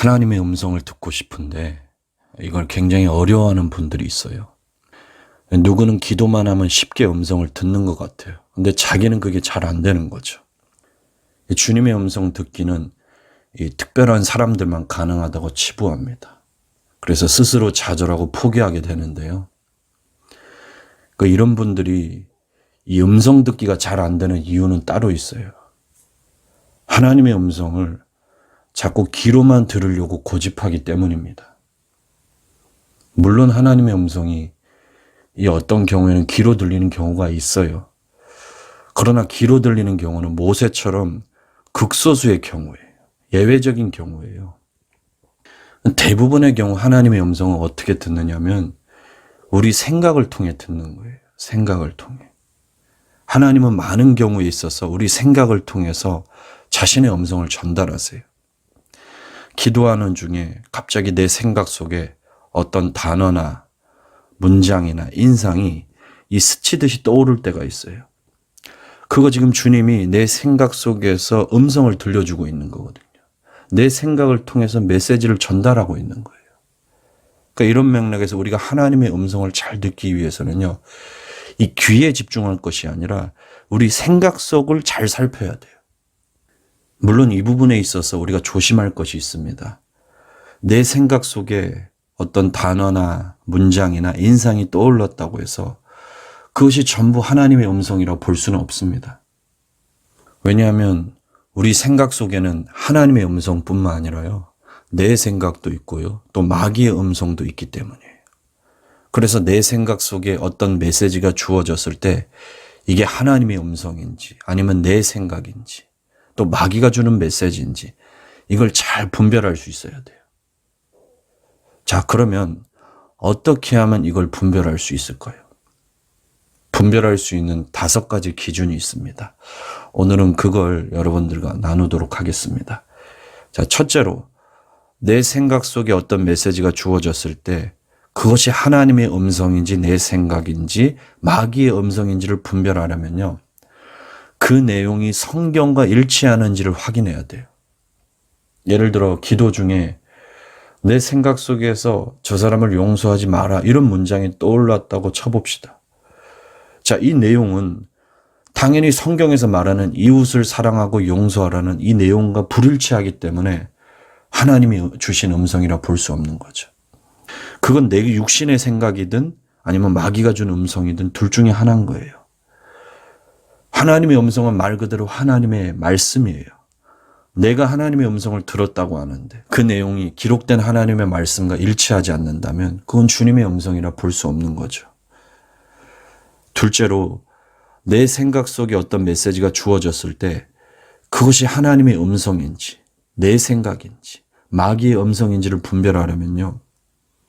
하나님의 음성을 듣고 싶은데 이걸 굉장히 어려워하는 분들이 있어요. 누구는 기도만 하면 쉽게 음성을 듣는 것 같아요. 근데 자기는 그게 잘 안 되는 거죠. 주님의 음성 듣기는 이 특별한 사람들만 가능하다고 치부합니다. 그래서 스스로 좌절하고 포기하게 되는데요. 이런 분들이 이 음성 듣기가 잘 안 되는 이유는 따로 있어요. 하나님의 음성을 자꾸 귀로만 들으려고 고집하기 때문입니다. 물론 하나님의 음성이 이 어떤 경우에는 귀로 들리는 경우가 있어요. 그러나 귀로 들리는 경우는 모세처럼 극소수의 경우예요. 예외적인 경우예요. 대부분의 경우 하나님의 음성은 어떻게 듣느냐면 우리 생각을 통해 듣는 거예요. 생각을 통해. 하나님은 많은 경우에 있어서 우리 생각을 통해서 자신의 음성을 전달하세요. 기도하는 중에 갑자기 내 생각 속에 어떤 단어나 문장이나 인상이 이 스치듯이 떠오를 때가 있어요. 그거 지금 주님이 내 생각 속에서 음성을 들려주고 있는 거거든요. 내 생각을 통해서 메시지를 전달하고 있는 거예요. 그러니까 이런 맥락에서 우리가 하나님의 음성을 잘 듣기 위해서는요, 이 귀에 집중할 것이 아니라 우리 생각 속을 잘 살펴야 돼요. 물론 이 부분에 있어서 우리가 조심할 것이 있습니다. 내 생각 속에 어떤 단어나 문장이나 인상이 떠올랐다고 해서 그것이 전부 하나님의 음성이라고 볼 수는 없습니다. 왜냐하면 우리 생각 속에는 하나님의 음성뿐만 아니라요, 내 생각도 있고요, 또 마귀의 음성도 있기 때문이에요. 그래서 내 생각 속에 어떤 메시지가 주어졌을 때 이게 하나님의 음성인지 아니면 내 생각인지 또 마귀가 주는 메시지인지 이걸 잘 분별할 수 있어야 돼요. 자, 그러면 어떻게 하면 이걸 분별할 수 있을까요? 분별할 수 있는 5가지 기준이 있습니다. 오늘은 그걸 여러분들과 나누도록 하겠습니다. 자, 첫째로 내 생각 속에 어떤 메시지가 주어졌을 때 그것이 하나님의 음성인지 내 생각인지 마귀의 음성인지를 분별하려면요, 그 내용이 성경과 일치하는지를 확인해야 돼요. 예를 들어 기도 중에 내 생각 속에서 저 사람을 용서하지 마라 이런 문장이 떠올랐다고 쳐봅시다. 자, 이 내용은 당연히 성경에서 말하는 이웃을 사랑하고 용서하라는 이 내용과 불일치하기 때문에 하나님이 주신 음성이라 볼 수 없는 거죠. 그건 내 육신의 생각이든 아니면 마귀가 준 음성이든 둘 중에 하나인 거예요. 하나님의 음성은 말 그대로 하나님의 말씀이에요. 내가 하나님의 음성을 들었다고 하는데 그 내용이 기록된 하나님의 말씀과 일치하지 않는다면 그건 주님의 음성이라 볼 수 없는 거죠. 둘째로 내 생각 속에 어떤 메시지가 주어졌을 때 그것이 하나님의 음성인지 내 생각인지 마귀의 음성인지를 분별하려면요,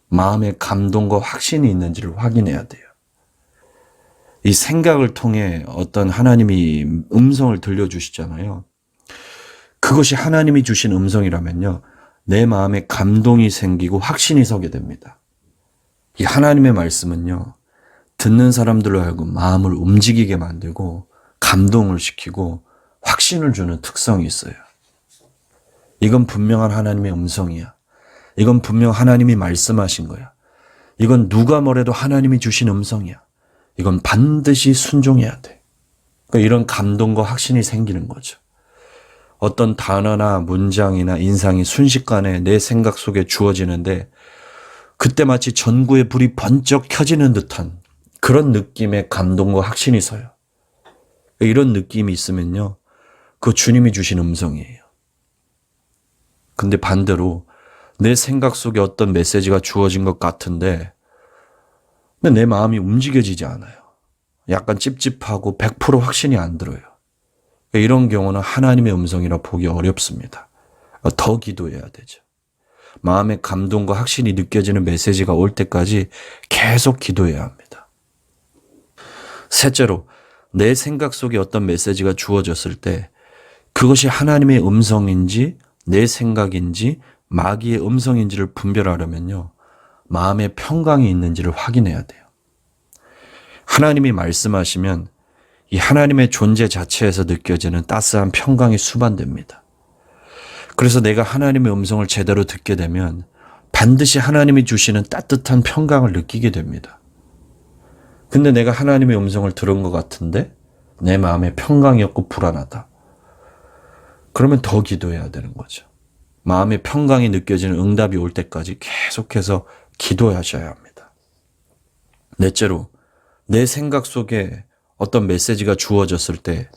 마음의 감동과 확신이 있는지를 확인해야 돼요. 이 생각을 통해 어떤 하나님이 음성을 들려주시잖아요. 그것이 하나님이 주신 음성이라면요, 내 마음에 감동이 생기고 확신이 서게 됩니다. 이 하나님의 말씀은요, 듣는 사람들로 하여금 마음을 움직이게 만들고 감동을 시키고 확신을 주는 특성이 있어요. 이건 분명한 하나님의 음성이야. 이건 분명 하나님이 말씀하신 거야. 이건 누가 뭐래도 하나님이 주신 음성이야. 이건 반드시 순종해야 돼. 그러니까 이런 감동과 확신이 생기는 거죠. 어떤 단어나 문장이나 인상이 순식간에 내 생각 속에 주어지는데 그때 마치 전구의 불이 번쩍 켜지는 듯한 그런 느낌의 감동과 확신이 서요. 이런 느낌이 있으면요, 그거 주님이 주신 음성이에요. 근데 반대로 내 생각 속에 어떤 메시지가 주어진 것 같은데 근데 내 마음이 움직여지지 않아요. 약간 찝찝하고 100% 확신이 안 들어요. 이런 경우는 하나님의 음성이라 보기 어렵습니다. 더 기도해야 되죠. 마음의 감동과 확신이 느껴지는 메시지가 올 때까지 계속 기도해야 합니다. 셋째로 내 생각 속에 어떤 메시지가 주어졌을 때 그것이 하나님의 음성인지 내 생각인지 마귀의 음성인지를 분별하려면요, 마음의 평강이 있는지를 확인해야 돼요. 하나님이 말씀하시면 이 하나님의 존재 자체에서 느껴지는 따스한 평강이 수반됩니다. 그래서 내가 하나님의 음성을 제대로 듣게 되면 반드시 하나님이 주시는 따뜻한 평강을 느끼게 됩니다. 근데 내가 하나님의 음성을 들은 것 같은데 내 마음에 평강이 없고 불안하다. 그러면 더 기도해야 되는 거죠. 마음의 평강이 느껴지는 응답이 올 때까지 계속해서 기도하셔야 합니다. 넷째로, 내 생각 속에 어떤 메시지가 주어졌을 때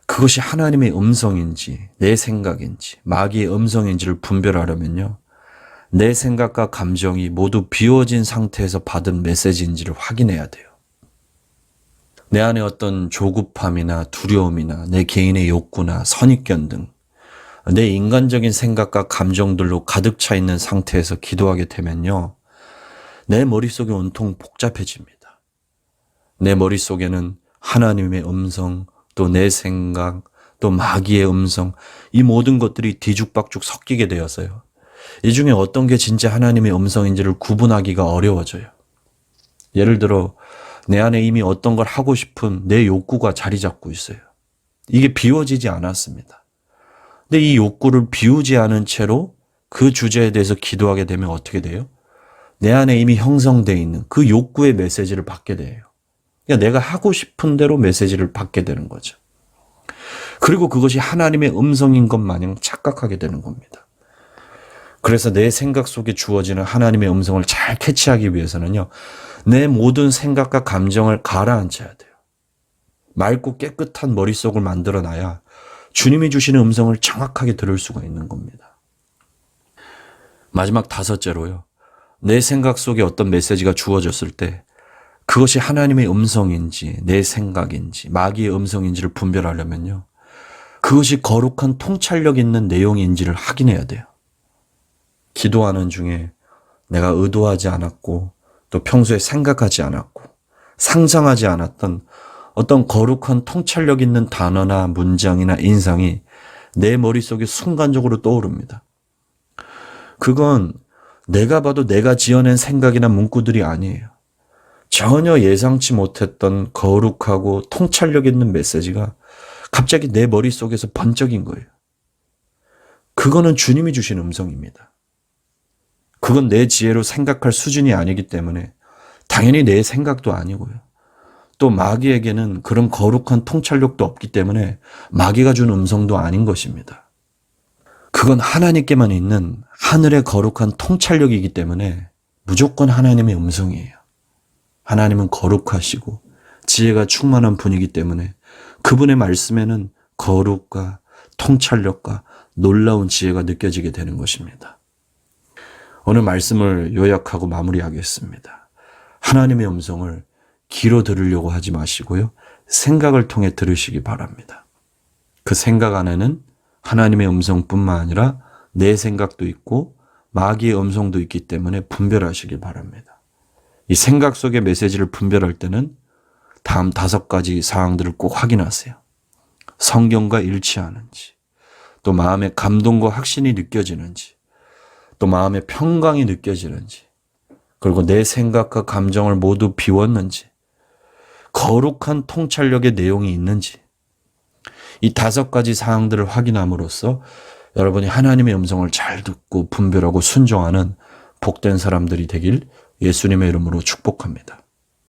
그것이 하나님의 음성인지 내 생각인지 마귀의 음성인지를 분별하려면요, 내 생각과 감정이 모두 비워진 상태에서 받은 메시지인지를 확인해야 돼요. 내 안에 어떤 조급함이나 두려움이나 내 개인의 욕구나 선입견 등 내 인간적인 생각과 감정들로 가득 차 있는 상태에서 기도하게 되면요, 내 머릿속이 온통 복잡해집니다. 내 머릿속에는 하나님의 음성, 또 내 생각, 또 마귀의 음성, 이 모든 것들이 뒤죽박죽 섞이게 되어서요, 이 중에 어떤 게 진짜 하나님의 음성인지를 구분하기가 어려워져요. 예를 들어 내 안에 이미 어떤 걸 하고 싶은 내 욕구가 자리 잡고 있어요. 이게 비워지지 않았습니다. 근데 이 욕구를 비우지 않은 채로 그 주제에 대해서 기도하게 되면 어떻게 돼요? 내 안에 이미 형성되어 있는 그 욕구의 메시지를 받게 돼요. 그러니까 내가 하고 싶은 대로 메시지를 받게 되는 거죠. 그리고 그것이 하나님의 음성인 것 마냥 착각하게 되는 겁니다. 그래서 내 생각 속에 주어지는 하나님의 음성을 잘 캐치하기 위해서는요, 내 모든 생각과 감정을 가라앉혀야 돼요. 맑고 깨끗한 머릿속을 만들어놔야 주님이 주시는 음성을 정확하게 들을 수가 있는 겁니다. 마지막 다섯째로요, 내 생각 속에 어떤 메시지가 주어졌을 때 그것이 하나님의 음성인지 내 생각인지 마귀의 음성인지를 분별하려면요, 그것이 거룩한 통찰력 있는 내용인지를 확인해야 돼요. 기도하는 중에 내가 의도하지 않았고 또 평소에 생각하지 않았고 상상하지 않았던 어떤 거룩한 통찰력 있는 단어나 문장이나 인상이 내 머릿속에 순간적으로 떠오릅니다. 그건 내가 봐도 내가 지어낸 생각이나 문구들이 아니에요. 전혀 예상치 못했던 거룩하고 통찰력 있는 메시지가 갑자기 내 머릿속에서 번쩍인 거예요. 그거는 주님이 주신 음성입니다. 그건 내 지혜로 생각할 수준이 아니기 때문에 당연히 내 생각도 아니고요, 또 마귀에게는 그런 거룩한 통찰력도 없기 때문에 마귀가 준 음성도 아닌 것입니다. 그건 하나님께만 있는 하늘의 거룩한 통찰력이기 때문에 무조건 하나님의 음성이에요. 하나님은 거룩하시고 지혜가 충만한 분이기 때문에 그분의 말씀에는 거룩과 통찰력과 놀라운 지혜가 느껴지게 되는 것입니다. 오늘 말씀을 요약하고 마무리하겠습니다. 하나님의 음성을 귀로 들으려고 하지 마시고요, 생각을 통해 들으시기 바랍니다. 그 생각 안에는 하나님의 음성뿐만 아니라 내 생각도 있고 마귀의 음성도 있기 때문에 분별하시기 바랍니다. 이 생각 속의 메시지를 분별할 때는 다음 5가지 사항들을 꼭 확인하세요. 성경과 일치하는지, 또 마음의 감동과 확신이 느껴지는지, 또 마음의 평강이 느껴지는지, 그리고 내 생각과 감정을 모두 비웠는지, 거룩한 통찰력의 내용이 있는지, 이 5가지 사항들을 확인함으로써 여러분이 하나님의 음성을 잘 듣고 분별하고 순종하는 복된 사람들이 되길 예수님의 이름으로 축복합니다.